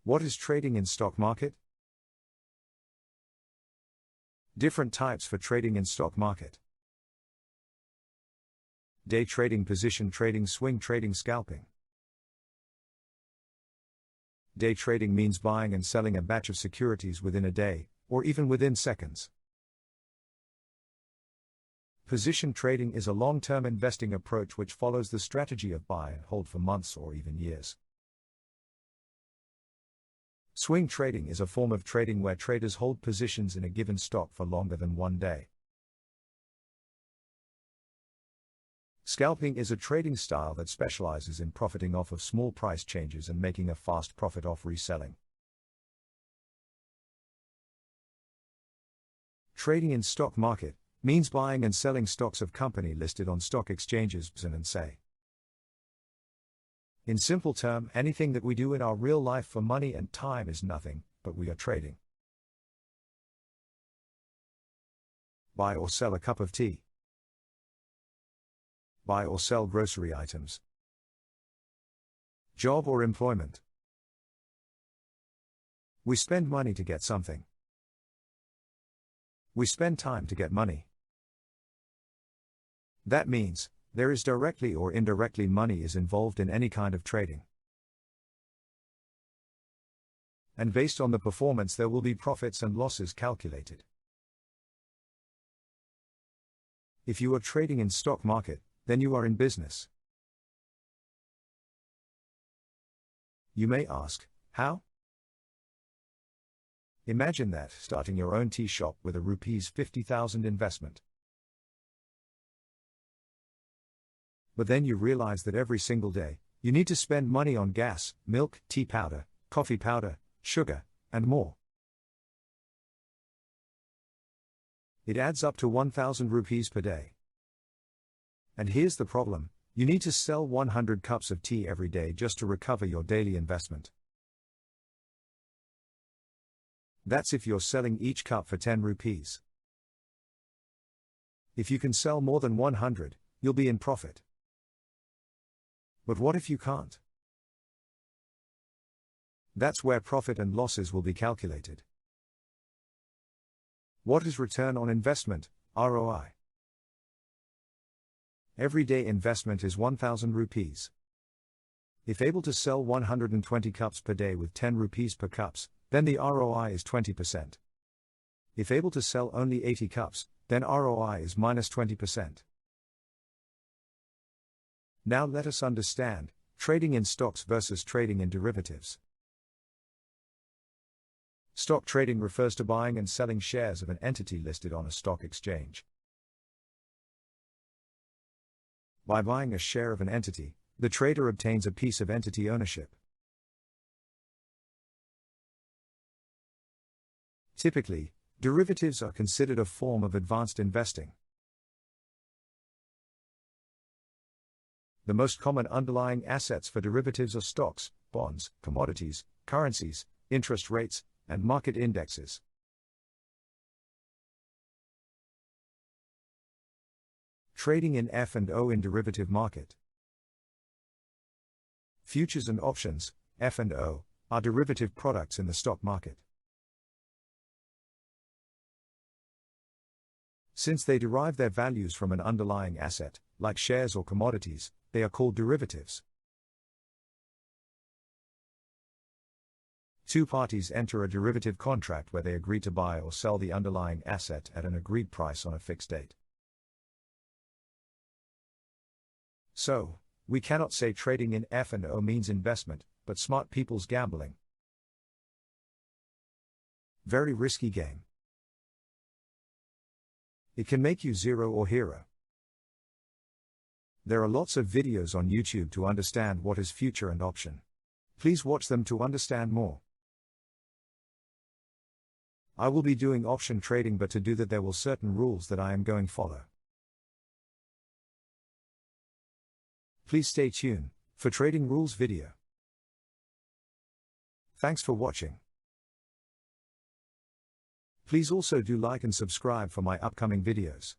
What is trading in stock market? Different types for trading in stock market. Day trading, position trading, swing trading, scalping. Day trading means buying and selling a batch of securities within a day, or even within seconds. Position trading is a long-term investing approach which follows the strategy of buy and hold for months or even years. Swing trading is a form of trading where traders hold positions in a given stock for longer than one day. Scalping is a trading style that specializes in profiting off of small price changes and making a fast profit off reselling. Trading in stock market means buying and selling stocks of company listed on stock exchanges and say. In simple term, anything that we do in our real life for money and time is nothing, but we are trading. Buy or sell a cup of tea. Buy or sell grocery items. Job or employment. We spend money to get something. We spend time to get money. That means, there is directly or indirectly money is involved in any kind of trading. And based on the performance there will be profits and losses calculated. If you are trading in stock market, then you are in business. You may ask, how? Imagine that, starting your own tea shop with a Rs 50,000 investment. But then you realize that every single day, you need to spend money on gas, milk, tea powder, coffee powder, sugar, and more. It adds up to 1,000 rupees per day. And here's the problem, you need to sell 100 cups of tea every day just to recover your daily investment. That's if you're selling each cup for 10 rupees. If you can sell more than 100, you'll be in profit. But what if you can't? That's where profit and losses will be calculated. What is return on investment, ROI? Everyday investment is 1,000 rupees. If able to sell 120 cups per day with 10 rupees per cups, then the ROI is 20%. If able to sell only 80 cups, then ROI is minus 20%. Now let us understand, trading in stocks versus trading in derivatives. Stock trading refers to buying and selling shares of an entity listed on a stock exchange. By buying a share of an entity, the trader obtains a piece of entity ownership. Typically, derivatives are considered a form of advanced investing. The most common underlying assets for derivatives are stocks, bonds, commodities, currencies, interest rates, and market indexes. Trading in F&O in derivative market. Futures and options, F&O, are derivative products in the stock market. Since they derive their values from an underlying asset, like shares or commodities, they are called derivatives. Two parties enter a derivative contract where they agree to buy or sell the underlying asset at an agreed price on a fixed date. So, we cannot say trading in F&O means investment, but smart people's gambling. Very risky game. It can make you zero or hero. There are lots of videos on YouTube to understand what is future and option. Please watch them to understand more. I will be doing option trading, but to do that there will certain rules that I am going follow. Please stay tuned for trading rules video. Thanks for watching. Please also do like and subscribe for my upcoming videos.